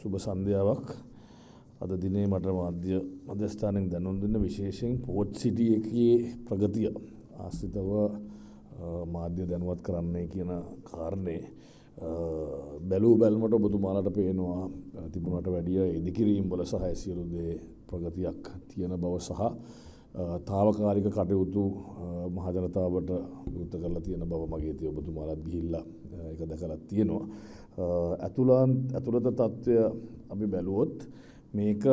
සුබ සන්ධ්‍යාවක්. අද දිනේ මට මධ්‍යස්ථානයෙන් දැනුම් දෙන්න විශේෂයෙන් පෝට් සිටි එකේ ප්‍රගතිය ආශ්‍රිතව මාධ්‍ය දැනුවත් කරන්නයි කියන කාරණේ බැලූ බැල්මට ඔබතුමාලට පේනවා තිබුණට වැඩිය ඉදිකිරීම් වල සහ සියලු දේ ප්‍රගතියක් තියෙන බව සහ තාවකාලික කටයුතු මහජනතාවට විවෘත කරලා තියෙන බව මගේ ඉතින් ඔබතුමාලත් ගිහිල්ලා ඒක දැකලා තියෙනවා. ඇතුළත තත්ත්වය අපි බැලුවොත් මේක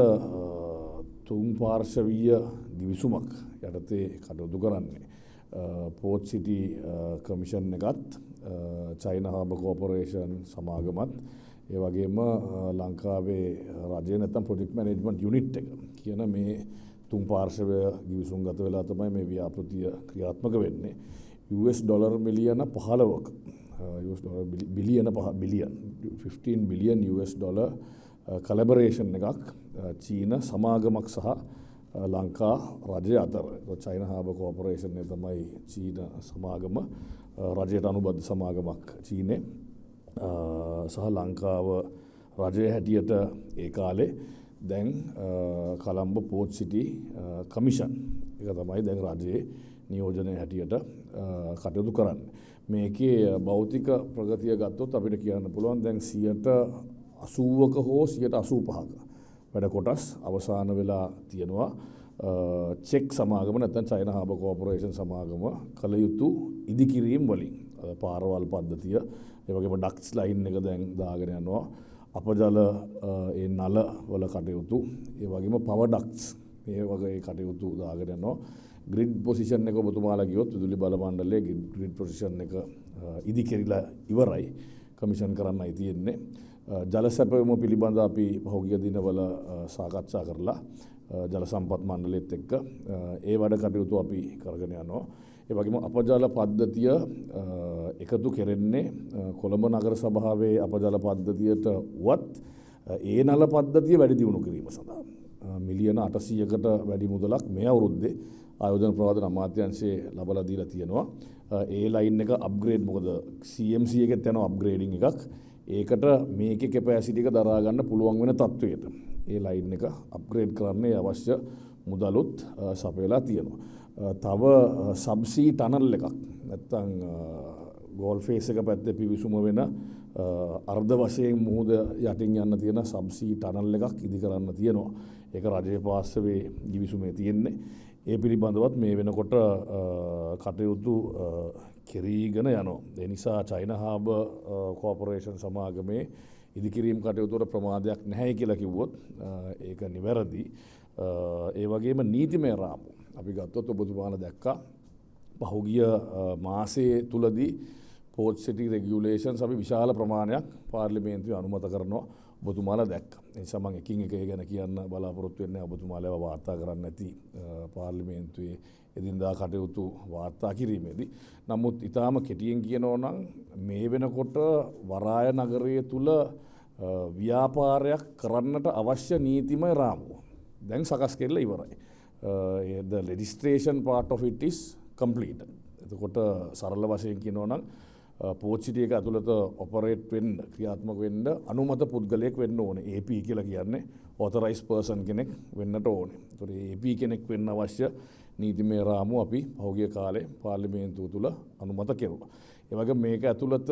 තුන් පාර්ශවීය ගිවිසුමක් යටතේ කටයුතු කරන්නේ. පෝට් සිටි කමිෂන් එකත් චයිනා හාබර් කෝපරේෂන් සමාගමත් ඒ වගේම ලංකාවේ රජය නැත්නම් ප්‍රොජෙක්ට් මැනේජ්මන්ට් යුනිට් එක කියන මේ තුන් පාර්ශවය ගිවිසුම් ගත වෙලා තමයි මේ ව්‍යාපෘතිය ක්‍රියාත්මක වෙන්නේ. US ඩොලර් මිලියන 15ක US ඩොලර් බිලියන 15 බිලියන් US ඩොලර් කලැබරේෂන් එකක් චීන සමාගමක් සහ ලංකා රජය අතර. චයිනා හාබර් කෝපරේෂන් එක තමයි චීන සමාගම, රජයට අනුබද්ධ සමාගමක් චීනේ සහ ලංකාව රජය හැටියට ඒ කාලේ දැන් කොළඹ පෝට් සිටි කමිෂන් එක තමයි දැන් රජයේ නියෝජනය හැටියට කටයුතු කරන්නේ. මේකේ භෞතික ප්‍රගතිය ගත්තොත් අපිට කියන්න පුළුවන් දැන් 80ක හෝ 85ක වැඩ කොටස් අවසන් වෙලා තියෙනවා. චෙක් සමාගම නැත්නම් චයිනා හාබර් කෝපරේෂන් සමාගම කළ යුතු ඉදිකිරීම් වලින් පාරවල් පද්ධතිය ඒ වගේම ඩක්ට්ස් ලයින් එක දැන් දාගෙන යනවා. අපජල ඒ නල වල කටයුතු ඒ වගේම පවර් ඩක්ට්ස් මේ වගේ කටයුතු දාගෙන යනවා. ග්‍රිඩ් පොසිෂන් එක ඔබතුමාලා ගියොත් විදුලි බල මණ්ඩලයේ ග්‍රිඩ් පොසිෂන් එක ඉදිකිරිලා ඉවරයි. කමිෂන් කරන්නයි තියෙන්නේ. ජල සැපයීම පිළිබඳ අපි පහුගිය දිනවල සාකච්ඡා කරලා ජල සම්පත් මණ්ඩලයේත් එක්ක ඒ වැඩ කටයුතු අපි කරගෙන යනවා. ඒ වගේම අපජල පද්ධතිය එකතු කෙරෙන්නේ කොළඹ නගර සභාවේ අපජල පද්ධතියට උවත් ඒ නල පද්ධතිය වැඩි දියුණු කිරීම සඳහා මිලියන 800කට වැඩි මුදලක් මේ අවුරුද්දේ ආයෝජන ප්‍රවාදන අමාත්‍යාංශයේ ලබලා දීලා තියෙනවා. ඒ ලයින් එක අප්ග්‍රේඩ් මොකද CMC එකෙත් යනවා අප්ග්‍රේඩින් එකක්. ඒකට මේකේ කැපැසිටි එක දරා ගන්න පුළුවන් වෙන තත්වයට ඒ ලයින් එක අප්ග්‍රේඩ් කරන්න අවශ්‍ය මුදලුත් සපයලා තියෙනවා. තව සබ්සී ටනල් එකක් නැත්තම් ගෝල් ෆේස් එක පැත්තේ පිවිසුම වෙන අර්ධ වශයෙන් මුහුද යටින් යන්න තියෙන සබ්සී ටනල් එකක් ඉදි කරන්න තියෙනවා. ඒක රජයේ පාර්ශවයේ ගිවිසුමේ තියෙන්නේ. ඒ පිළිබඳවත් මේ වෙනකොට කටයුතු කෙරීගෙන යනවා. ඒ නිසා චයිනා හාබර් කෝපරේෂන් සමාගමේ ඉදිකිරීම් කටයුතු වල ප්‍රමාදයක් නැහැ කියලා කිව්වොත් ඒක නිවැරදි. ඒ වගේම නීතිමය රාමු අපි ගත්තොත් ඔබතුමාලා දැක්කා පහුගිය මාසයේ තුලදී පෝට් සිටි රෙගියුලේෂන්ස් අපි විශාල ප්‍රමාණයක් පාර්ලිමේන්තුවේ අනුමත කරනවා. ඔබතුමාලා දැක්කා. ඒ නිසා මම එකින් එක ගැන කියන්න බලාපොරොත්තු වෙන්නේ ඔබතුමාලා වාර්තා කරන්න නැති පාර්ලිමේන්තුවේ එදිනදා කටයුතු වාර්තා කිරීමේදී. නමුත් ඊටාම කෙටියෙන් කියනවා නම් මේ වෙනකොට වරාය නගරයේ තුල ව්‍යාපාරයක් කරන්නට අවශ්‍ය නීතිමය රාමුව දැන් සකස් කරලා ඉවරයි. The registration part of it is completed. එතකොට සරල වශයෙන් කියනවා නම් පෝට් සිටි එක ඇතුළත ඔපරේට් වෙන්න ක්‍රියාත්මක වෙන්න අනුමත පුද්ගලයෙක් වෙන්න ඕනේ. AP කියලා කියන්නේ authorized person කෙනෙක් වෙන්නට ඕනේ. ඒතකොට AP කෙනෙක් වෙන්න අවශ්‍ය නීතිමය රාමුව අපි පහුගිය කාලේ පාර්ලිමේන්තුව තුල අනුමත කෙරුවා. ඒ වගේම මේක ඇතුළත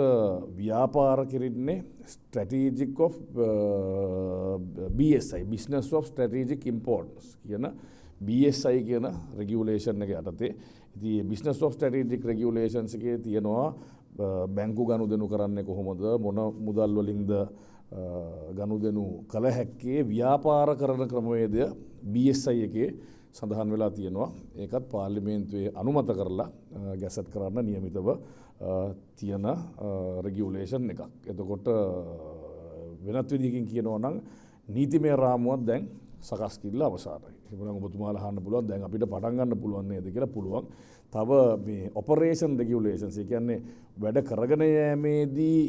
ව්‍යාපාර කිරින්නේ strategic of BSI business of strategic importance කියන BSI කියන රෙගියුලේෂන් එක යටතේ ඉතින් business of strategic regulations එකේ තියෙනවා බැංකු ගනුදෙනු කරන්නේ කොහොමද මොන මුදල් වලින්ද ගනුදෙනු කළ හැක්කේ ව්‍යාපාර කරන ක්‍රමවේදය BSI එකේ සඳහන් වෙලා තියෙනවා. ඒකත් පාර්ලිමේන්තුවේ අනුමත කරලා ගැසට් කරන්න නියමිතව තියෙන රෙගියුලේෂන් එකක්. එතකොට වෙනත් විදිහකින් කියනවා නම් නීතිමය රාමුවක් දැන් සකස් කිල්ල අවසానයි. එහෙනම් ඔබතුමාලා අහන්න පුළුවන් දැන් අපිට පටන් ගන්න පුළුවන් නේද කියලා පුළුවන්. තව මේ ඔපරේෂන් රෙගියුලේෂන්ස් ඒ කියන්නේ වැඩ කරගෙන යෑමේදී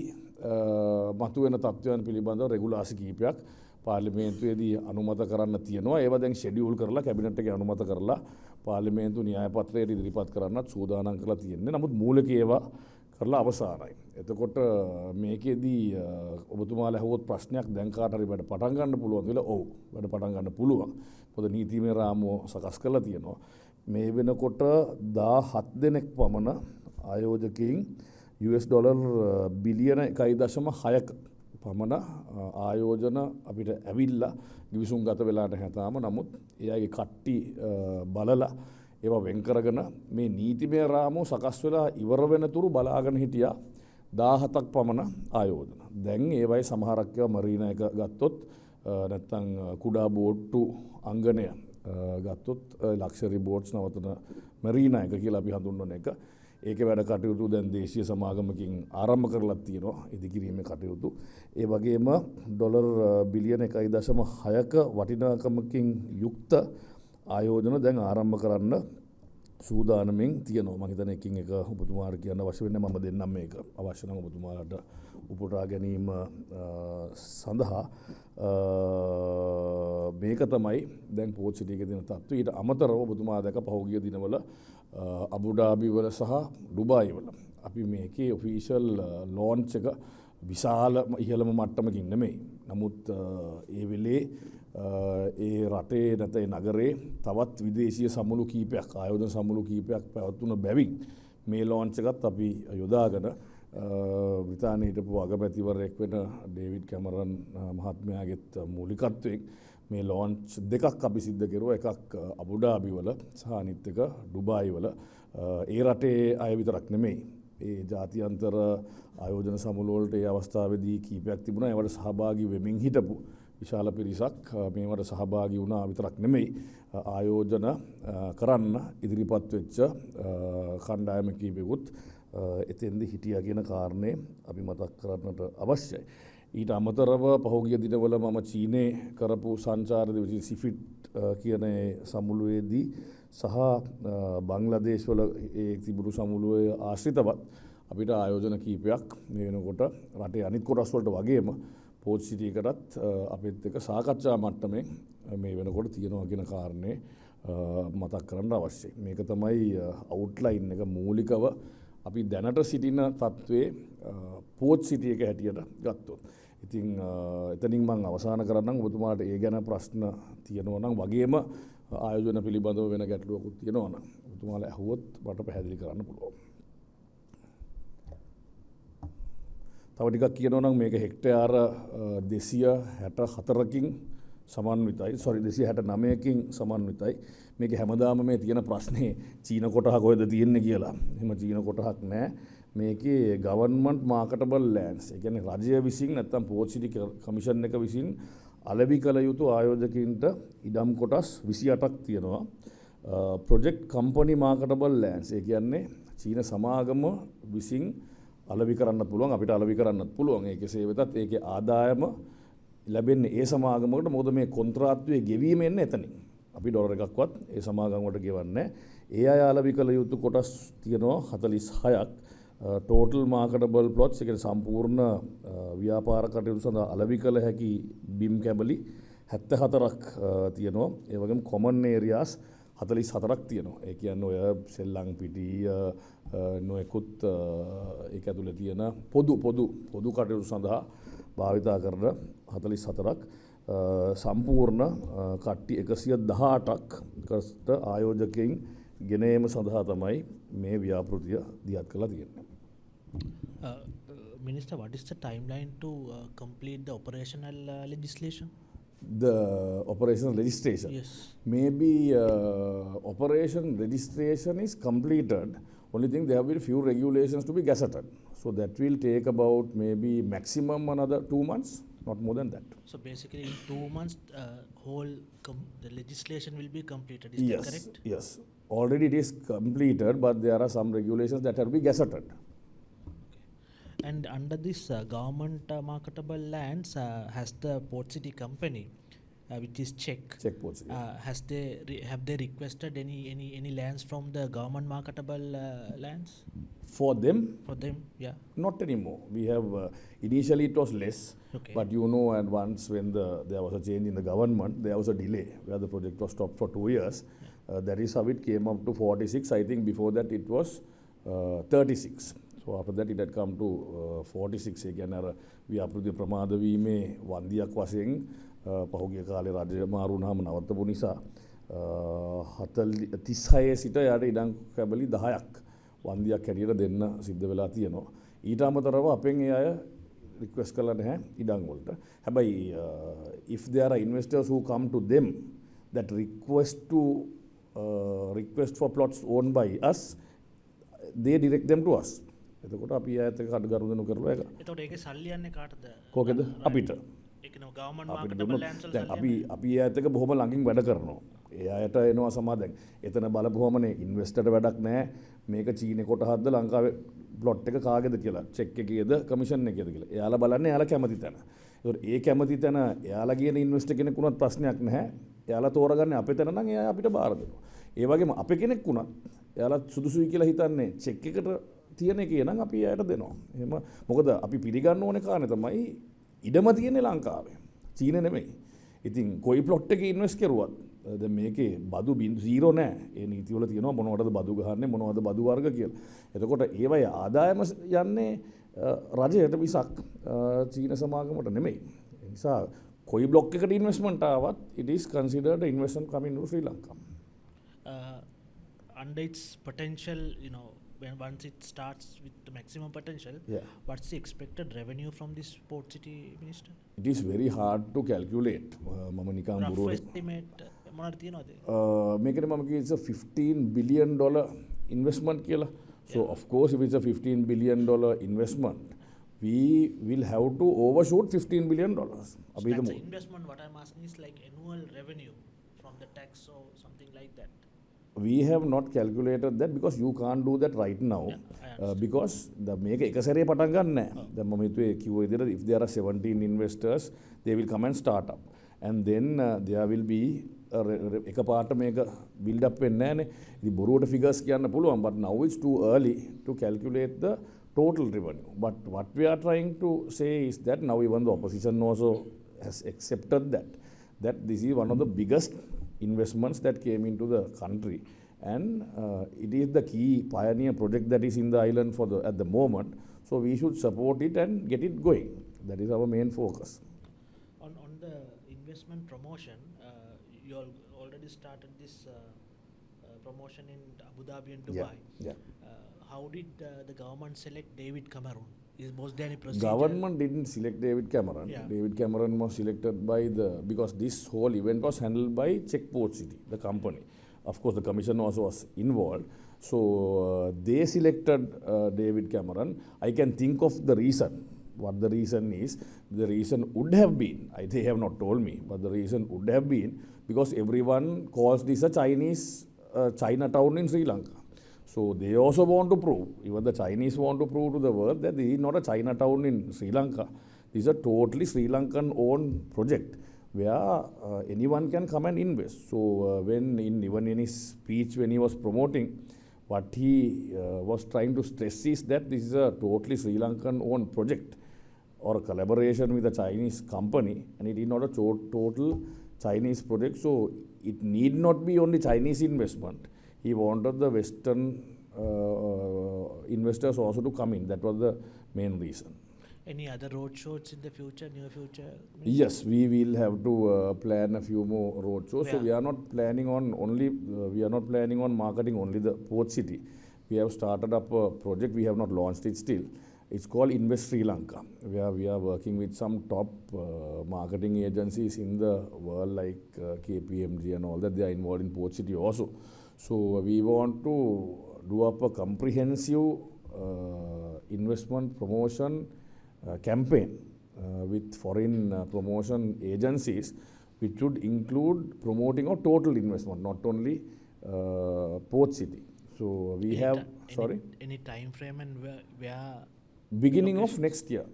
මතුවෙන තත්ත්වයන් පිළිබඳව රෙගුලාසි කීපයක් පාර්ලිමේන්තුවේදී අනුමත කරන්න තියෙනවා. ඒවා දැන් ෂෙඩියුල් කරලා කැබිනට් එකේ අනුමත කරලා පාර්ලිමේන්තු න්‍යාය පත්‍රයට ඉදිරිපත් කරන්නත් සූදානම් කරලා තියෙන්නේ. නමුත් මූලික ඒවා කරලා අවසానයි. එතකොට මේකෙදී ඔබතුමාලා අහුවොත් ප්‍රශ්නයක් දැන් කාට හරි වැඩ පටන් ගන්න පුළුවන්ද කියලා? ඔව්, වැඩ පටන් ගන්න පුළුවන්. මොකද නීතිමය රාමුව සකස් කරලා තියෙනවා. මේ වෙනකොට 17 දෙනෙක් පමණ ආයෝජකයින් US ඩොලර් බිලියන 1.6ක පමණ ආයෝජන අපිට ඇවිල්ලා ගිවිසුම් ගත වෙලා නැහැ තාම. නමුත් එයාගේ කට්ටි බලලා ඒවා වෙන් කරගෙන මේ නීතිමය රාමුව සකස් වෙලා ඉවර වෙනතුරු බලාගෙන හිටියා 17ක් පමණ ආයෝජන. දැන් ඒවයි සමහරක් ඒවා මරීනා එක ගත්තොත් නැත්නම් කුඩා බෝට්ටු අංගනය ගත්තොත් ලක්ෂරි බෝට්ස් නවතන මරීනා එක කියලා අපි හඳුන්වන එක. ඒකේ වැඩ කටයුතු දැන් දේශීය සමාගමකින් ආරම්භ කරලා තියෙනවා ඉදිකිරීමේ කටයුතු. ඒ වගේම ඩොලර් බිලියන 1.6ක වටිනාකමකින් යුක්ත ආයෝජන දැන් ආරම්භ කරන්න සූදානමින් තියෙනවා. මම හිතන්නේ එකින් එක ඔබතුමාට කියන්න අවශ්‍ය වෙන්නේ මම දෙන්නම් මේක. අවශ්‍ය නම් ඔබතුමාලට උපුටා ගැනීම සඳහා මේක තමයි දැන් පෝට් සිටි එකේ තියෙන තත්ත්වය. ඊට අමතරව ඔබතුමා දැක පහුගිය දිනවල අබුඩාබි වල සහ ඩුබායි වල අපි මේකේ ඔෆිෂල් ලොන්ච් එක විශාල ඉහළම මට්ටමකින් නෙමෙයි. නමුත් ඒ වෙලේ ඒ රටේ නැත්නම් නගරේ තවත් විදේශීය සමුළු කීපයක් ආයෝජන සමුළු කීපයක් පැවතුන බැවින් මේ ලොන්ච් එකත් අපි යොදාගෙන බ්‍රිතාන්‍යයේ හිටපු අගමැතිවරයෙක් වෙන ඩේවිඩ් කැමරන් මහත්මයාගේත් මූලිකත්වයෙන් මේ ලොන්ච් දෙකක් අපි සිද්ධ කෙරුවා. එකක් අබුඩාබි වල සහ අනිත් එක ඩුබායි වල. ඒ රටේ අය විතරක් නෙමෙයි. ඒ ජාත්‍යන්තර ආයෝජන සමුළු වලට ඒ අවස්ථාවේදී කීපයක් තිබුණා. ඒවට සහභාගී වෙමින් හිටපු විශාල පිරිසක් මේවට සහභාගී වුණා විතරක් නෙමෙයි. ආයෝජන කරන්න ඉදිරිපත් වෙච්ච කණ්ඩායම කීපෙකුත් එතෙන්දී හිටියා කියන කාරණේ අපි මතක් කරන්නට අවශ්‍යයි. ඊට අමතරව පහුගිය දිනවල මම චීනයේ කරපු සංචාර දිවසි සිෆිට් කියන සමුළුවේදී සහ බංග්ලාදේශ වල ඒ තිබුණු සමුළුවේ ආශ්‍රිතවත් අපිට ආයෝජන කීපයක් මේ වෙනකොට රටේ අනිත් කොටස් වලට වගේම පෝට් සිටි එකටත් අපිත් එක්ක සාකච්ඡා මට්ටමේ මේ වෙනකොට තියෙනවා කියන කාරණේ මතක් කරන්න අවශ්‍යයි. මේක තමයි අවුට්ලයින් එක මූලිකව අපි දැනට සිටින තත්ත්වයේ පෝට් සිටි එක හැටියට ගත්තොත්. ඉතින් එතනින් මම අවසන් කරන්නම්. ඔබතුමාට ඒ ගැන ප්‍රශ්න තියෙනවා නම් වගේම ආයෝජන පිළිබඳව වෙන ගැටලුවකුත් තියෙනවා නම් ඔබතුමාලා අහුවොත් මට පැහැදිලි කරන්න පුළුවන්. තව ටිකක් කියනවා නම් මේක හෙක්ටයාර 264කින් සමන්විතයි. 269කින් සමන්විතයි. මේක හැමදාම මේ තියෙන ප්‍රශ්නේ චීන කොටහ කොහෙද තියෙන්නේ කියලා. එහෙම චීන කොටහක් නැහැ. මේකේ ගවර්න්මන්ට් මාකටබල් ලෑන්ඩ්ස්. ඒ කියන්නේ රජය විසින් නැත්නම් පෝට් සිටි කමිෂන් එක විසින් අලෙවි කළ යුතු ආයෝජකින්ට ඉඩම් කොටස් 28ක් තියෙනවා. Project company marketable lands. ඒ කියන්නේ චීන සමාගම විසින් අලෙවි කරන්නත් පුළුවන්, අපිට අලෙවි කරන්නත් පුළුවන්. ඒ කෙසේ වෙතත් ඒකේ ආදායම ලැබෙන්නේ ඒ සමාගමකට. මොකද මේ කොන්ත්‍රාත්තුවේ ගෙවීම එන්නේ එතනින්. අපි ඩොලර් එකක්වත් ඒ සමාගම් වලට ගෙවන්නේ. ඒ අය අලෙවි කළ යුතු කොටස් තියෙනවා 46ක්. ටෝටල් මාකටබල් ප්ලොට්ස්, ඒ කියන්නේ සම්පූර්ණ ව්‍යාපාර කටයුතු සඳහා අලෙවි කළ හැකි බිම් කැබලි 74ක් තියෙනවා. ඒ වගේම කොමන් ඒරියාස් 44ක් තියෙනවා. ඒ කියන්නේ ඔය සෙල්ලම් පිටි නොයෙකුත් ඒක ඇතුලේ තියෙන පොදු කටයුතු සඳහා භාවිතා කරන 44ක් සම්පූර්ණ කට්ටි 118ක් කට ආයෝජකයින් ගෙන ඒම සඳහා තමයි මේ ව්‍යාපෘතිය දියත් කරලා තියෙන්නේ. Minister, what is the timeline to complete the operational legislation? The operational registration? Yes. Maybe operation registration is completed. Only thing, there have been few regulations to be gazetted. So that will take about maybe maximum another 2 months, not more than that. So basically in 2 months, the legislation will be completed. Is Yes, that correct? yes. Already it is completed, but there are some regulations that have to be gazetted. And under this government marketable lands, has the Port City company, which is Czech, Port City. have they requested any lands from the government marketable lands? For them, Yeah. not anymore. We have initially it was less, Okay. but you know, and once when there was a change in the government, there was a delay where the project was stopped for 2 years. That is how it came up to 46. I think before that it was 36. So after that it had come to 46. ඒ කියන්නේ අර ව්‍යාපෘති ප්‍රමාද වීමේ වන්දියක් වශයෙන් පහුගිය කාලේ රජය මාරු වුණාම නවත්තපු නිසා 36 සිට යට ඉඩම් කැබලි 10ක් වන්දියක් හැටියට දෙන්න සිද්ධ වෙලා තියෙනවා. ඊට අමතරව අපෙන් ඒ අය රික්වෙස්ට් කළා නැහැ ඉඩම් වලට. හැබැයි if there are investors who come to them that request for plots owned by us, they direct them to us. එතකොට අපි ආයත කඩගරුදනු කරලා ඒක. එතකොට ඒකේ සල්ලි යන්නේ කාටද? කොකද? අපිට. ඒක නෝ ගවර්න්මන්ට් මාකටබල් ලෑන්ඩ්ස් වල සල්ලි. අපි ආයත එක බොහොම ළඟින් වැඩ කරනවා. ඒ අයට එනවා සමාදැන්. එතන බලපුවමනේ ඉන්වෙස්ටර්ට වැඩක් නැහැ. මේක චීනේ කොටහක්ද ලංකාවේ ප්ලොට් එක කාගේද කියලා. චෙක් එකේද කමිෂන් එකේද කියලා. එයාලා බලන්නේ එයාලා කැමති තැන. ඒතකොට ඒ කැමති තැන එයාලා කියන ඉන්වෙස්ටර් කෙනෙක් වුණත් ප්‍රශ්නයක් නැහැ. එයාලා තෝරගන්නේ අපේ තැන නම් එයා අපිට බාර දෙනවා. ඒ වගේම අපේ කෙනෙක් වුණත් එයාලා සුදුසුයි කියලා හිතන්නේ චෙක් එකට තියෙන එකේ නම් අපි එයාට දෙනවා. එහෙම මොකද අපි පිළිගන්න ඕනේ කාරණේ තමයි ඉඩම තියෙන්නේ ලංකාවේ. චීනේ නෙමෙයි. ඉතින් කොයි ප්ලොට් එකේ ඉන්වෙස්ට් කරුවත් දැන් මේකේ බදු zero නෑ. ඒ නීතිවල තියෙනවා මොනවටද බදු ගහන්නේ මොනවද බදු වර්ග කියලා. එතකොට ඒවයේ ආදායම යන්නේ රජයට මිසක් චීන සමාගමට නෙමෙයි. ඒ නිසා කොයි බ්ලොක් එකට ඉන්වෙස්ට්මන්ට් ආවත් it is considered investment coming to Sri Lanka. Under its potential, when once it starts with the maximum potential, what's the expected revenue from this port city, Minister? It is very hard to calculate. මම නිකන් rough estimate මොනවද තියනවද? මේකනේ මම කිව්වේ it's a $15 billion investment කියලා. So of course if it's a $15 billion investment, we will have to overshoot $15 billion. So that's an investment. What I'm asking is like annual revenue from the tax or something like that. We have not calculated that because you can't do that right now. Because මේක එක සැරේ පටන් ගන්න නැහැ. දැන් මම හිතුවේ කිව්ව විදිහට if there are 17 investors, they will come and start up. And then there will be එකපාරට මේක build up වෙන්නේ නැහනේ. ඉතින් බොරුවට figures කියන්න පුළුවන්, but now it's too early to calculate the total revenue. But what we are trying to say is that now even the opposition also has accepted that this is one of the biggest investments that came into the country, and it is the key pioneer project that is in the island at the moment, so we should support it and get it going. That is our main focus. On the investment promotion, you already started this promotion in Abu Dhabi and Dubai. How did the government select David Cameron? Was there any procedure? Government didn't select David Cameron. David Cameron was selected because this whole event was handled by Czech Port City, the company. Of course, the commission also was involved. So they selected David Cameron. I can think of the reason. What the reason is? The reason would have been, they have not told me, but the reason would have been because everyone calls this a Chinatown in Sri Lanka. So they also want to prove, even the Chinese want to prove to the world that this is not a Chinatown in Sri Lanka. This is a totally Sri Lankan owned project where anyone can come and invest. So even in his speech when he was promoting, what he was trying to stress is that this is a totally Sri Lankan owned project or a collaboration with a Chinese company, and it is not a total Chinese project. So it need not be only Chinese investment. He wanted the Western investors also to come in. That was the main reason. Any other road shows in the future, near future? Yes, we will have to plan a few more road shows. So we are not planning on marketing only the port city. We have started up a project. We have not launched it still. It's called Invest Sri Lanka, where we are working with some top marketing agencies in the world like KPMG and all that. They are involved in port city also. So we want to do up a comprehensive investment promotion campaign with foreign promotion agencies, which should include promoting a total investment, not only port city. So we any time frame and where? Beginning of next year,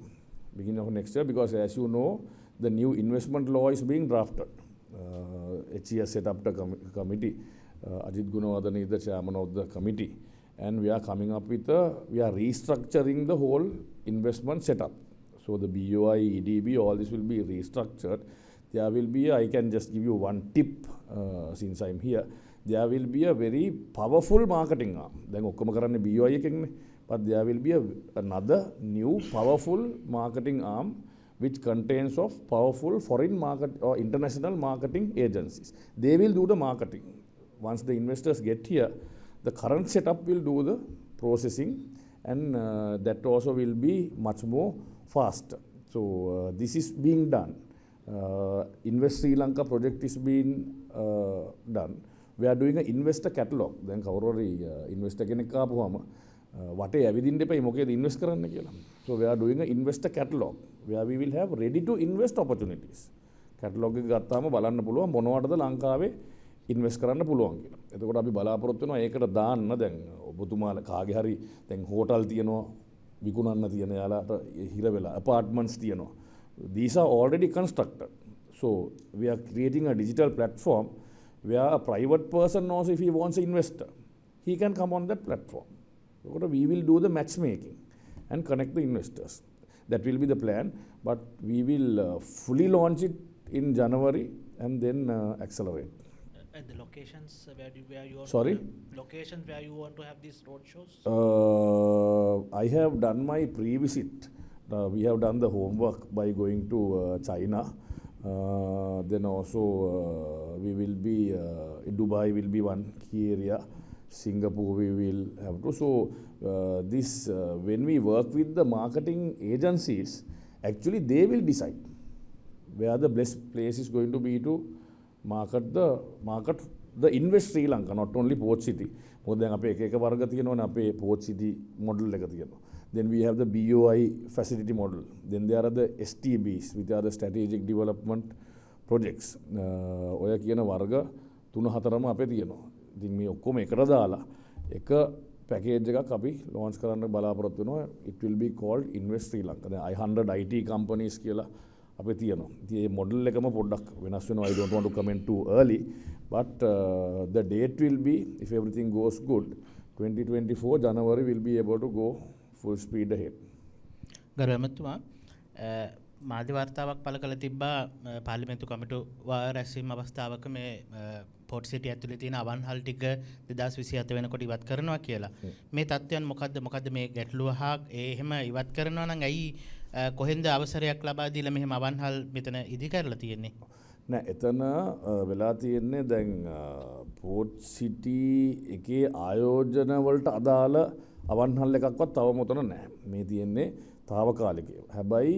because as you know, the new investment law is being drafted. HES set up a committee. Ajit Gunawardene is the chairman of the committee, and we are coming up with we are restructuring the whole investment setup. So the BOI, EDB, all this will be restructured. There will be, I can just give you one tip since I'm here, there will be a very powerful marketing arm. Then ඔක්කොම කරන්නේ BOI එකෙන්නේ. but there will be another new powerful marketing arm which contains of powerful foreign market or international marketing agencies. They will do the marketing. Once the investors get here, the current setup will do the processing, and that also will be much more faster. So this is being done. Invest Sri Lanka project is being done. We are doing an investor catalog. Then කවුරුහරි investor කෙනෙක් ආපුවම වටේ ඇවිදින්න එපා මොකේද invest කරන්න කියලා. So we are doing an investor catalog where we will have ready to invest opportunities. Catalog එක ගත්තාම බලන්න පුළුවන් මොනවටද ලංකාවේ invest කරන්න පුළුවන් කියලා. එතකොට අපි බලාපොරොත්තු වෙනවා ඒකට දාන්න දැන් ඔබතුමාලා කාගේ හරි දැන් හෝටල් තියනවා විකුණන්න තියෙන යාලාට හිර වෙලා apartments තියනවා. These are already constructed. So we are creating a digital platform where a private person knows if he wants an investor, he can come on that platform. So we will do the matchmaking and connect the investors. That will be the plan, but we will fully launch it in January and then accelerate. And the locations where you want Sorry? Locations where you want to have these road shows? I have done my pre-visit. We have done the homework by going to China. Then also we will be, Dubai will be one key area. Singapore we will have to. So when we work with the marketing agencies, actually they will decide where the best place is going to be to market the invest Sri Lanka, not only Port City. මොකද දැන් අපේ එක වර්ග තියෙනවනේ අපේ Port City model එක තියෙනවා. Then we have the BOI facility model. Then there are the STBs, which are the strategic development projects. ඔය කියන වර්ග 3-4ම අපේ තියෙනවා. ඉතින් මේ ඔක්කොම එකට දාලා එක පැකේජ් එකක් අපි launch කරන්න බලාපොරොත්තු වෙනවා. It will be called Invest Sri Lanka. දැන් 100 IT companies කියලා අපේ තියෙනවා. ඉතින් මේ model එකම පොඩ්ඩක් වෙනස් වෙනවා. I don't want to comment too early, but the date will be, if everything goes good, 2024 January will be able to go full speed ahead. ගරු ඇමතුමා මාධ්‍ය වාර්තාවක් පළ කළ තිබ්බා පාර්ලිමේන්තු කමිටු රැස්වීම අවස්ථාවක මේ පෝට් සිටි ඇතුලේ තියෙන අවන්හල් ටික 2027 වෙනකොට ඉවත් කරනවා කියලා. මේ තත්ත්වයන් මොකද්ද මේ ගැටලුව හා එහෙම ඉවත් කරනවා නම් ඇයි කොහෙන්ද අවසරයක් ලබා දීලා මෙහෙම අවන්හල් මෙතන ඉදි කරලා තියෙන්නේ? නෑ එතන වෙලා තියෙන්නේ දැන් පෝට් සිටි එකේ ආයෝජන වලට අදාළ අවන්හල් එකක්වත් තවම උතන නැහැ. මේ තියෙන්නේ తాවකාලිකව. හැබැයි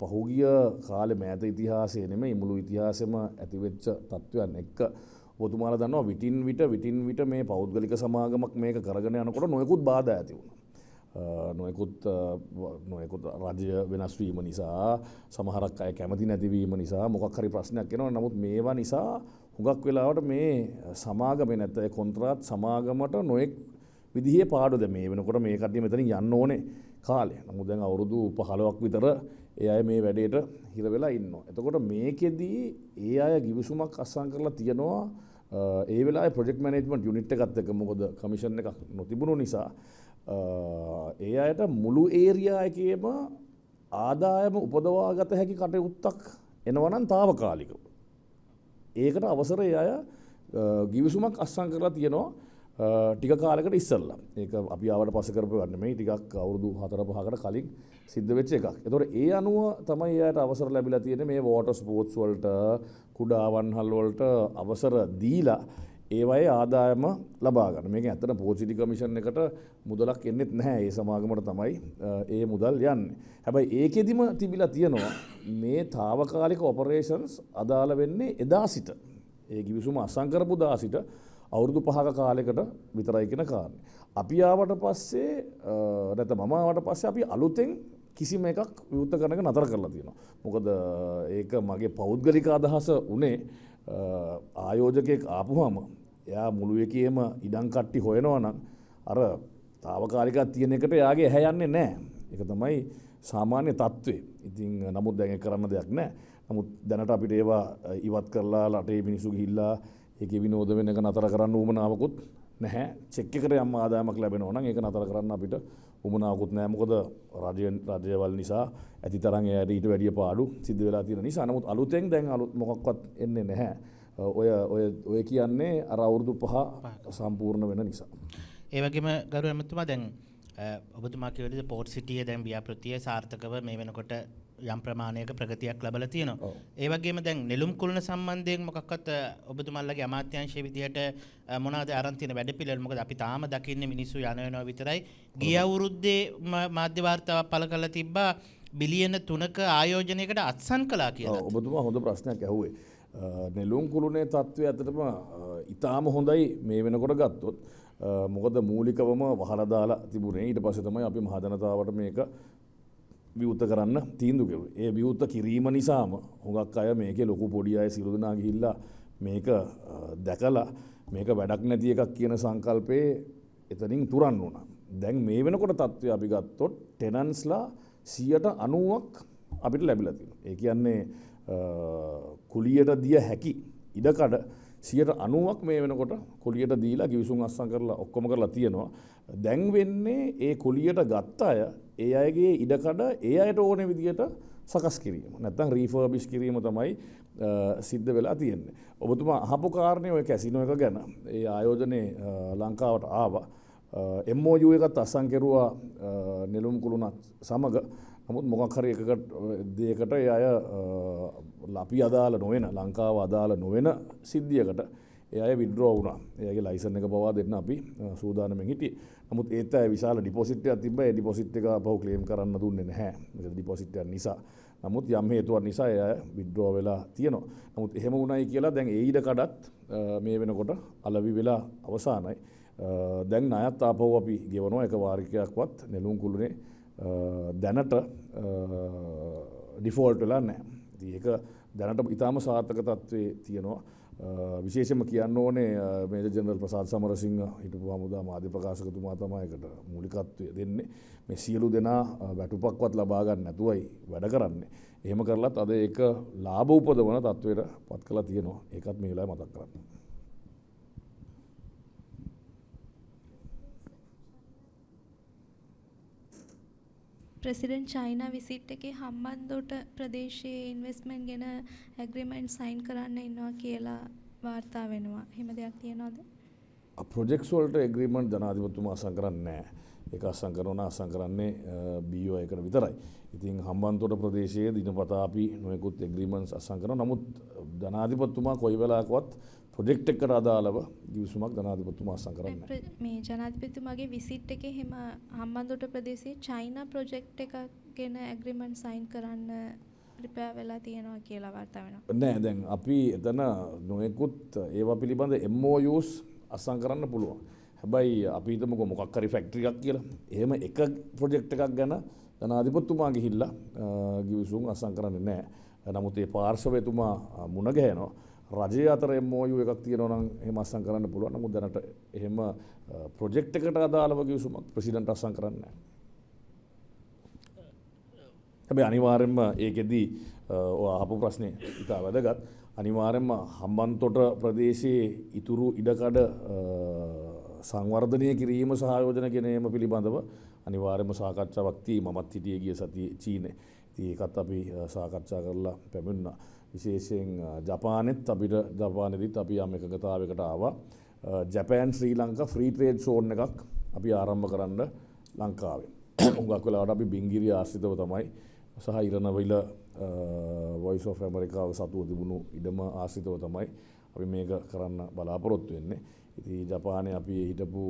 පහුගිය කාලේ මෑත ඉතිහාසයේ නෙමෙයි මුළු ඉතිහාසෙම ඇතිවෙච්ච තත්ත්වයන් එක්ක ඔබතුමාලා දන්නවා විටින් විට මේ පෞද්ගලික සමාගමක් මේක කරගෙන යනකොට නොයෙකුත් බාධා ඇති වුණා. නොයෙකුත් රාජ්‍ය වෙනස් වීම නිසා සමහරක් අය කැමති නැතිවීම නිසා මොකක් හරි ප්‍රශ්නයක් එනවා. නමුත් මේවා නිසා හුඟක් වෙලාවට මේ සමාගමේ නැත්නම් කොන්ත්‍රාත් සමාගමට නොයෙක් විදිහේ පාඩුද මේ වෙනකොට මේ කට්ටිය මෙතනින් යන්න ඕනේ කාලේ. නමුත් දැන් අවුරුදු 15ක් විතර ඒ අය මේ වැඩේට හිර වෙලා ඉන්නවා. එතකොට මේකෙදී ඒ අය ගිවිසුමක් අත්සන් කරලා තියනවා. ඒ වෙලාවේ ප්‍රොජෙක්ට් මැනේජ්මන්ට් යුනිට් එකත් එක්ක මොකද කමිෂන් එකක් නොතිබුණු නිසා ඒ අයට මුළු ඒරියා එකේම ආදායම උපදවාගත හැකි කටයුත්තක් එනවා නම් తాවකාලිකව. ඒකට අවසර ඒ අය ගිවිසුමක් අත්සන් කරලා තියනවා. ටික කාලයකට ඉස්සෙල්ලා. ඒක අපි ආවට පස්සේ කරපු ගන්න නෙමෙයි ටිකක් අවුරුදු 4-5කට කලින් සිද්ධ වෙච්ච එකක්. ඒතකොට ඒ අනුව තමයි එයාට අවසර ලැබිලා තියෙන්නේ මේ වෝටර් ස්පෝර්ට්ස් වලට කුඩා වන්හල් වලට අවසර දීලා ඒවයේ ආදායම ලබා ගන්න. මේක ඇත්තට පෝට් සිටි කමිෂන් එකට මුදලක් එන්නේත් නැහැ. ඒ සමාගමට තමයි ඒ මුදල් යන්නේ. හැබැයි ඒකෙදිම තිබිලා තියෙනවා මේ తాවකාලික ඔපරේෂන්ස් අදාළ වෙන්නේ එදා සිට. ඒ කිවිසුම අසං කරපු දා සිට අවුරුදු 5ක කාලයකට විතරයි කියන කාරණේ. අපි ආවට පස්සේ නැත්නම් මම ආවට පස්සේ අපි අලුතෙන් කිසිම එකක් විවෘත කරන එක නතර කරලා තියෙනවා. මොකද ඒක මගේ පෞද්ගලික අදහස උනේ ආයෝජකයෙක් ආපුවාම එයා මුළු එකේම ඉඩම් කට්ටි හොයනවා නම් අර తాවකාලිකව තියෙන එකට එයාගේ ඇහැ යන්නේ නැහැ. ඒක තමයි සාමාන්‍ය තත්ත්වය. ඉතින් නමුත් දැන් ඒක කරන්න දෙයක් නැහැ. නමුත් දැනට අපිට ඒවා ඉවත් කරලා රටේ මිනිස්සු ගිහිල්ලා ඒකේ විනෝද වෙන එක නතර කරන්න උවමනාවකුත් නැහැ. චෙක් එකට යම් ආදායමක් ලැබෙනවා නම් ඒක නතර කරන්න අපිට උවමනාවකුත් නැහැ. මොකද රාජ්‍යවල නිසා ඇති තරම් එයාට ඊට වැඩිය පාඩු සිද්ධ වෙලා තියෙන නිසා. නමුත් අලුතෙන් දැන් අලුත් මොකක්වත් එන්නේ නැහැ. ඔය කියන්නේ අර අවුරුදු 5 සම්පූර්ණ වෙන නිසා. ඒ වගේම ගරු ඇමතුමා දැන් ඔබතුමා කියවලද පෝට් සිටියේ දැන් ව්‍යාපෘතිය සාර්ථකව මේ වෙනකොට යම් ප්‍රමාණයක ප්‍රගතියක් ලැබලා තියෙනවා. ඒ වගේම දැන් නෙළුම් කුළුණ සම්බන්ධයෙන් මොකක්වත් ඔබතුමාලගේ අමාත්‍යාංශයේ විදිහට මොනවද අරන් තියෙන වැඩපිළිවෙල? මොකද අපි තාම දකින්නේ මිනිස්සු යනවා විතරයි. ගිය අවුරුද්දේ මාධ්‍ය වාර්තාවක් පළ කරලා තිබ්බා බිලියන 3ක ආයෝජනයකට අත්සන් කළා කියලා. ඔබතුමා හොඳ ප්‍රශ්නයක් ඇහුවේ. නෙළුම් කුළුණේ තත්ත්වය ඇත්තටම ඉතාම හොඳයි මේ වෙනකොට ගත්තොත්. මොකද මූලිකවම වහලා දාලා තිබුණේ. ඊට පස්සේ තමයි අපි මහ ජනතාවට මේක විවෘත කරන්න තීන්දුව කෙරුවේ. ඒ විවෘත කිරීම නිසාම හුඟක් අය මේකේ ලොකු පොඩි අය සිළු දෙනා ගිහිල්ලා මේක දැකලා මේක වැඩක් නැති එකක් කියන සංකල්පේ එතනින් තුරන් වුණා. දැන් මේ වෙනකොට තත්ත්වය අපි ගත්තොත් ටෙනන්ස්ලා 90%ක් අපිට ලැබිලා තියෙනවා. ඒ කියන්නේ කුලියට දිය හැකි ඉඩකඩ 90%ක් මේ වෙනකොට කුලියට දීලා කිවිසුම් අස්සම් කරලා ඔක්කොම කරලා තියෙනවා. දැන් වෙන්නේ ඒ කුලියට ගත්ත අය ඒ අයගේ ඉඩකඩ ඒ අයට ඕන විදියට සකස් කිරීම. නැත්නම් රීෆර්බිෂ් කිරීම තමයි සිද්ධ වෙලා තියෙන්නේ. ඔබතුමා අහපු කාරණේ ඔය කැසිනෝ එක ගැන. ඒ ආයෝජනේ ලංකාවට ආවා. MOU එකත් අස්සම් කෙරුවා නෙළුම් කුළුණත් සමග. නමුත් මොකක් හරි දෙයකට ඒ අය අපි අදාළ නොවන ලංකාව අදාළ නොවන සිද්ධියකට ඒ අය විඩ්‍රෝ වුණා. එයාගේ ලයිසන් එක පවා දෙන්න අපි සූදානම්ෙන් හිටියේ. නමුත් ඒත් අය විශාල ඩිපොසිට් එකක් තිබ්බා. ඒ ඩිපොසිට් එක අපහු ක්ලේම් කරන්න දුන්නේ නැහැ. මොකද ඩිපොසිට් එක නිසා. නමුත් යම් හේතුවක් නිසා ඒ අය විඩ්‍රෝ වෙලා තියෙනවා. නමුත් එහෙම වුණයි කියලා දැන් ඒ ඉඩ කඩත් මේ වෙනකොට අලවි වෙලා අවසానයි. දැන් ණයත් ආපහු අපි ගෙවනවා එක වාරිකයක්වත් නෙළුම් කුළුණේ දැනට ඩිෆෝල්ට් වෙලා නැහැ. ඉතින් ඒක දැනට ඉතාම සාර්ථක තත්ත්වයේ තියෙනවා. විශේෂයෙන්ම කියන්න ඕනේ මේජර් ජනරල් ප්‍රසාද් සමරසිංහ හිටපු හමුදා මාධ්‍ය ප්‍රකාශකතුමා තමයි ඒකට මූලිකත්වය දෙන්නේ. මේ සියලු දෙනා වැටුපක්වත් ලබා ගන්න නැතුවයි වැඩ කරන්නේ. එහෙම කරලත් අද ඒක ලාභ උපදවන තත්ත්වයට පත් කරලා තියෙනවා. ඒකත් මේ වෙලාවේ මතක් කරගන්න. ප්‍රෙසිඩන්ට් චයිනා විසිට් එකේ හම්බන්තොට ප්‍රදේශයේ ඉන්වෙස්ට්මන්ට් ගැන ඇග්‍රීමන්ට් සයින් කරන්න ඉන්නවා කියලා වාර්තා වෙනවා. එහෙම දෙයක් තියනවද? ප්‍රොජෙක්ට්ස් වලට ඇග්‍රීමන්ට් ජනාධිපතිතුමා අසම් කරන්නේ නැහැ. ඒක අසම් කරන්නේ BO එකට විතරයි. ඉතින් හම්බන්තොට ප්‍රදේශයේ දිනපතා අපි නොයෙකුත් ඇග්‍රීමන්ට්ස් අසම් කරනවා. නමුත් ජනාධිපතිතුමා කොයි වෙලාවකවත් ප්‍රොජෙක්ට් එකට අදාළව කිවිසුමක් ජනාධිපතිතුමා අසම් කරන්නේ නැහැ. මේ ජනාධිපතිතුමාගේ විසිට් එකේ හැම හම්බන්තොට ප්‍රදේශයේ චයිනා ප්‍රොජෙක්ට් එකක් ගැන ඇග්‍රීමන්ට් සයින් කරන්න ප්‍රිපෙයාර් වෙලා තියෙනවා කියලා වාර්තා වෙනවා. නෑ දැන් අපි එතන නොයෙකුත් ඒවා පිළිබඳ MOUs අසම් කරන්න පුළුවන්. හැබැයි අපි හිතමුකෝ මොකක් හරි ෆැක්ටරි එකක් කියලා. එහෙම එක ප්‍රොජෙක්ට් එකක් ගැන ජනාධිපතිතුමා ගිහිල්ලා කිවිසුම් අසම් කරන්නේ නෑ. නමුත් ඒ පාර්ශවයතුමා මුණ ගැහෙනවා. රජය අතර MOU එකක් තියෙනවා නම් එහෙම අසම් කරන්න පුළුවන්. නමුත් දැනට එහෙම ප්‍රොජෙක්ට් එකට අදාළව කිවිසුමක් ප්‍රෙසිඩන්ට් අසම් කරන්නේ නැහැ. හැබැයි අනිවාර්යෙන්ම ඒකෙදී ඔය අහපු ප්‍රශ්නේ ඉතා වැදගත්. අනිවාර්යෙන්ම හම්බන්තොට ප්‍රදේශයේ ඉතුරු ඉඩකඩ සංවර්ධනය කිරීම සහ ආයෝජන කිරීම පිළිබඳව අනිවාර්යෙන්ම සාකච්ඡාවක් මමත් හිටියේ ගිය සතියේ චීනේ. ඉතින් ඒකත් අපි සාකච්ඡා කරලා පැමිණුණා. විශේෂයෙන් ජපානයේදීත් අපි යම් එකගතාවයකට ආවා. ජපාන් ශ්‍රී ලංකා ෆ්‍රී ට්‍රේඩ් සෝන් එකක් අපි ආරම්භ කරන්න ලංකාවේ. උඟක් වෙලාවට අපි බිංගිරිය ආශ්‍රිතව තමයි සහ ඉරණවිල වොයිස් ඔෆ් ඇමරිකාව සතුව තිබුණු ඉඩම ආශ්‍රිතව තමයි අපි මේක කරන්න බලාපොරොත්තු වෙන්නේ. ඉතින් ජපානයේ අපි හිටපු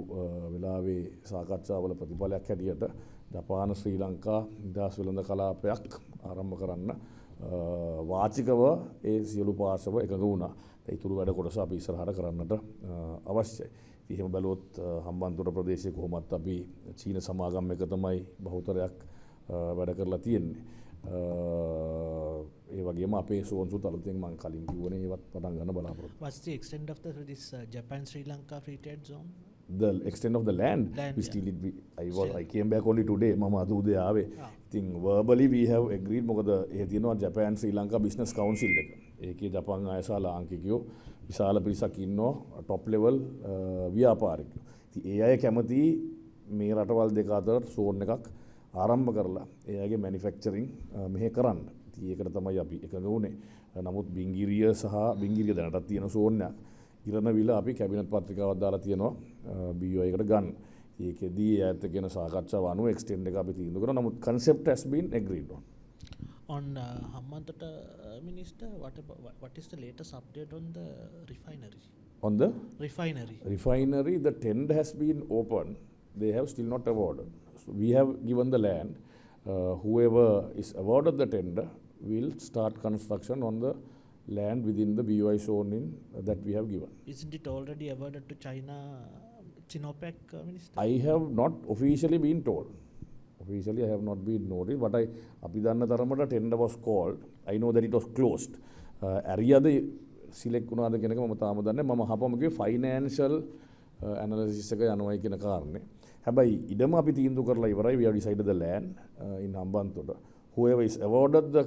වෙලාවේ සාකච්ඡාවල ප්‍රතිඵලයක් හැටියට ජපාන ශ්‍රී ලංකා නිදහස් වෙළඳ කලාපයක් ආරම්භ කරන්න වාචිකව ඒ සියලු පාර්ශව එකඟ වුණා. ඒ ඉතුරු වැඩ කොටස අපි ඉස්සරහට කරන්නට අවශ්‍යයි. එහෙම බැලුවොත් හම්බන්තොට ප්‍රදේශයේ කොහොමත් අපි චීන සමාගම් එක තමයි බහුතරයක් වැඩ කරලා තියෙන්නේ. ඒ වගේම අපේ සෝන්සුත් අලුතෙන් මම කලින් කිව්වනේ ඒවත් පටන් ගන්න බලාපොරොත්තු. What's the extent of this Japan Sri Lanka free trade zone? The extent of the land we still I came back only today. මම අද උදේ ආවේ. ඉතින් verbally we have agreed මොකද ඒ තියෙනවා Japan Sri Lanka Business Council එක. ඒකේ ජපාන් අය සහ ලාංකිකයෝ විශාල පිරිසක් ඉන්නවා top level ව්‍යාපාරිකයෝ. ඉතින් ඒ අය කැමති මේ රටවල් දෙක අතර සෝන් එකක් ආරම්භ කරලා ඒ අයගේ මැනුෆැක්චරින් මෙහෙ කරන්න. ඉතින් ඒකට තමයි අපි එකඟ වුණේ. නමුත් බිංගිරිය දැනටත් තියෙන සෝන් එකක්. ඉරණවිල අපි කැබිනට් පත්‍රිකාවක් දාලා තියෙනවා BO එකට ගන්න. ඒකෙදී ඇත ගෙන සාකච්ඡාව අනුව එක්ස්ටෙන්ඩ් එක අපි තීන්දුව කරනවා. නමුත් concept has been agreed on. On Hambantota, Minister, what is the latest update on the refinery? On the Refinery, the tender has been opened. They have still not awarded. So we have given the land. Whoever is awarded the tender will start construction on the land within the BOI zone that we have given. Isn't it already awarded to China, Sinopec, Minister? I have not officially been told. Officially, I have not been noticed, but අපි දන්න තරමට tender was called. I know that it was closed. ඇරියද select වුණාද කියන එක මම තාම දන්නේ. මම අහපම කිව්වේ ෆයිනෑන්ෂල් ඇනලිසිස් එක යනවායි කියන කාරණේ. හැබැයි ඉඩම අපි තීන්දුව කරලා ඉවරයි. We have decided the land in Hambantota. Whoever is awarded the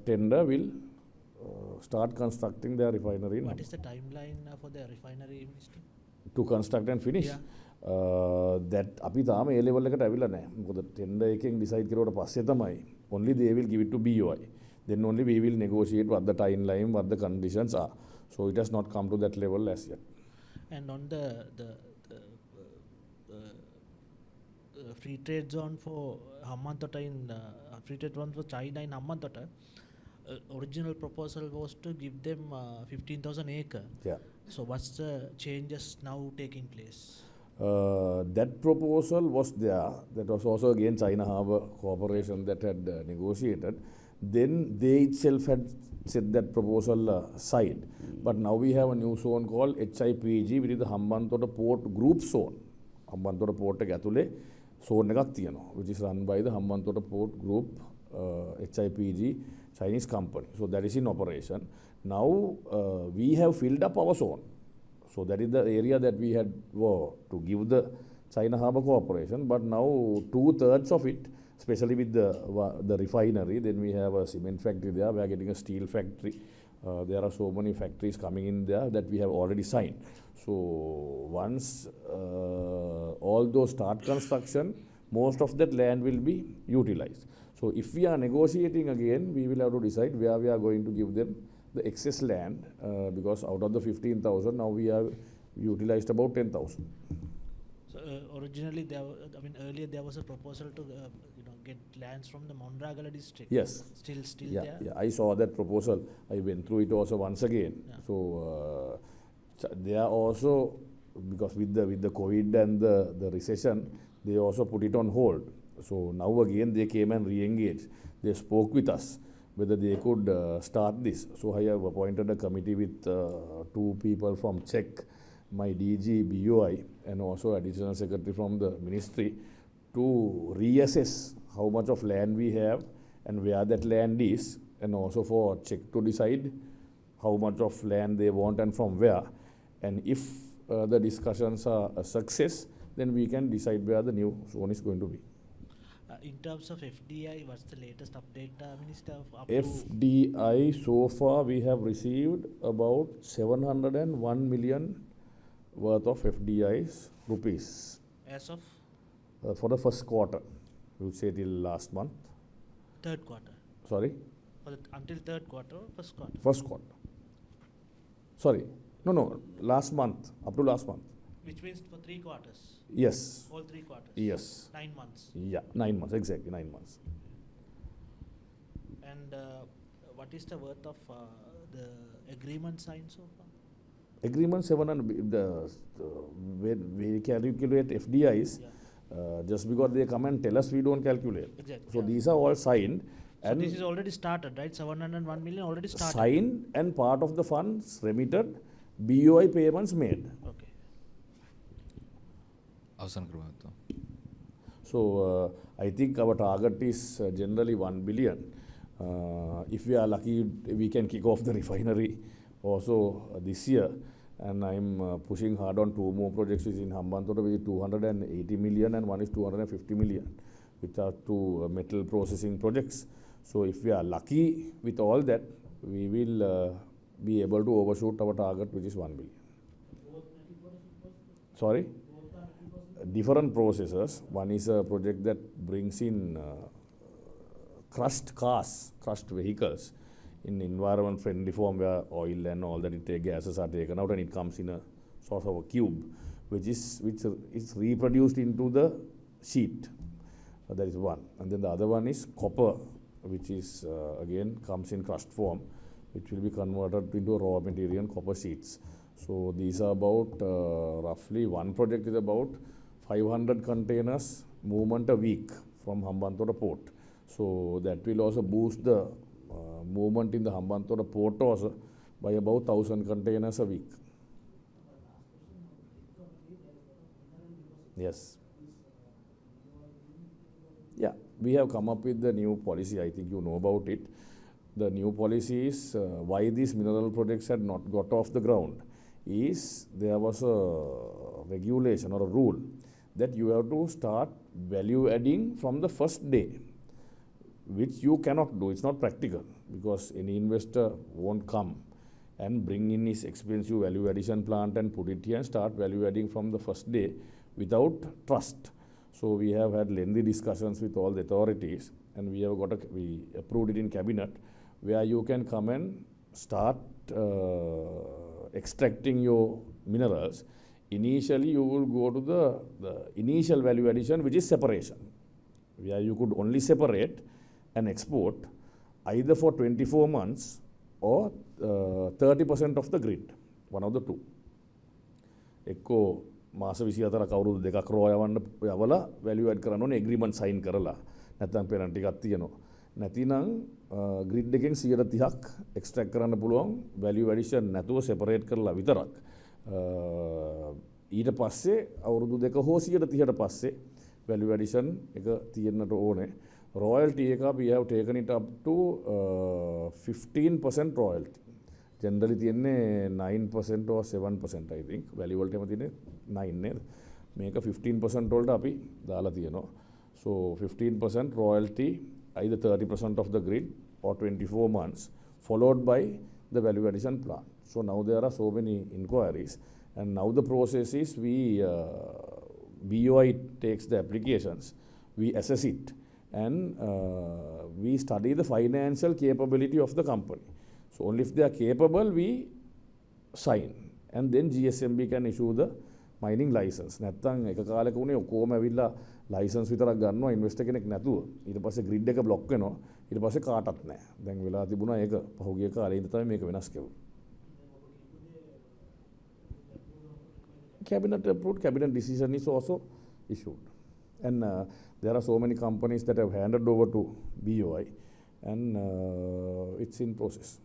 tender will start constructing their refinery. What is the timeline for the refinery, Minister? To construct and finish? Yeah. That අපි තාම ඒ level එකට ඇවිල්ලා නැහැ. මොකද tender එකෙන් decide කරුවට පස්සේ තමයි only they will give it to BOI. Then only we will negotiate what the timeline, what the conditions are. So it has not come to that level as yet. And on the free trade zone for Hambantota in free trade zone for China in Hambantota, original proposal was to give them 15,000 acre. Yeah. So what's the changes now taking place? That proposal was there. That was also again China Harbour Corporation that had negotiated. Then they itself had set that proposal aside. But now we have a new zone called HIPG, which is the Hambantota Port Group Zone. Hambantota Port එක ඇතුලේ zone එකක් තියෙනවා, which is run by the Hambantota Port Group, HIPG Chinese company. So that is in operation. Now we have filled up our zone. So that is the area that we had to give the China Harbour Corporation. But now 2/3 of it, especially with the refinery, then we have a cement factory there. We are getting a steel factory. There are so many factories coming in there that we have already signed. So once all those start construction, most of that land will be utilized. So if we are negotiating again, we will have to decide where we are going to give them the excess land, because out of the 15,000, now we have utilized about 10,000. So originally, earlier there was a proposal to get lands from the Mondragala district. Yes. Still Yeah, there. yeah. I saw that proposal. I went through it also once again. Yeah. So they are also, because with the COVID and the recession, they also put it on hold. So now again they came and re-engaged. They spoke with us whether they could start this. So I have appointed a committee with 2 people from Czech, my DG, BOI, and also additional secretary from the ministry, to reassess how much of land we have and where that land is, and also for Czech to decide how much of land they want and from where. And if the discussions are a success, then we can decide where the new zone is going to be. In terms of FDI, what's the latest update, Minister? FDI, so far we have received about 701 million worth of FDIs rupees. As of? For the first quarter, we would say till last month. Third quarter? Sorry? Until third quarter or first quarter? First quarter. Sorry. No, last month, up to last month. Which means for 3 quarters? Yes. All 3 quarters? Yes. 9 months? Yeah, 9 months, exactly 9 months. And what is the worth of the agreement signed so far? Agreement 700, when we calculate FDIs, just because they come and tell us, we don't calculate. Exactly. So these are all signed. So this is already started, right? 701 million already started? Signed, and part of the funds remitted, BOI payments made. Okay. So I think our target is generally 1 billion. If we are lucky, we can kick off the refinery also this year. And I'm pushing hard on 2 more projects, which is in Hambantota, which is 280 million, and one is 250 million, which are 2 metal processing projects. So if we are lucky with all that, we will be able to overshoot our target, which is 1 billion. Sorry? Different processors. One is a project that brings in crushed cars, crushed vehicles in environment friendly form, where oil and all that gases are taken out and it comes in a sort of a cube. which is reproduced into the sheet. That is one. And then the other one is copper, which is again comes in crushed form, which will be converted into raw material copper sheets. So these are about roughly one project is about 500 containers movement a week from Hambantota port. So that will also boost the movement in the Hambantota port also by about 1,000 containers a week. Yes. Yeah, we have come up with the new policy. I think you know about it. The new policy is why these mineral projects had not got off the ground is there was a regulation or a rule that you have to start value adding from the first day, which you cannot do. It's not practical because any investor won't come and bring in his expensive value addition plant and put it here and start value adding from the first day without trust. So we have had lengthy discussions with all the authorities, and we approved it in cabinet, where you can come and start extracting your minerals. Initially, you will go to the initial value addition, which is separation, where you could only separate and export either for 24 months or 30% of the grid, one of the two. එක්කෝ මාස 24ක් අවුරුදු දෙකක් raw යවලා value add කරන්න ඕනේ agreement sign කරලා නැත්නම් පෙනල්ටි ටිකක් තියෙනවා. නැතිනම් ග්‍රිඩ් එකෙන් 130ක් එක්ස්ට්‍රැක්ට් කරන්න පුළුවන් වැලියු ඇඩිෂන් නැතුව සෙපරේට් කරලා විතරක්. ඊට පස්සේ අවුරුදු දෙක හෝ 130ට පස්සේ වැලියු ඇඩිෂන් එක තියෙන්නට ඕනේ. Royalty එක we have taken it up to 15% royalty. Generally තියෙන්නේ 9% or 7% I think. Value වලට තියෙන්නේ 9 නේද? මේක 15% වලට අපි දාලා තියෙනවා. So 15% royalty, either 30% of the grid or 24 months, followed by the value addition plan. So now there are so many inquiries, and now the process is BOI takes the applications, we assess it, and we study the financial capability of the company. So only if they are capable, we sign, and then GSMB can issue the mining license. නැත්තම් එක කාලෙක උනේ ඔක්කොම ඇවිල්ලා license විතරක් ගන්නවා investor කෙනෙක් නැතුව. ඊට පස්සේ grid එක block වෙනවා. ඊට පස්සේ කාටවත් නැහැ. දැන් වෙලා තිබුණා ඒක පහුගිය කාලේ ඉඳන් තමයි මේක වෙනස් කරුවේ. Cabinet approved, cabinet decision is also issued. And there are so many companies that have handed over to BOI, and it's in process.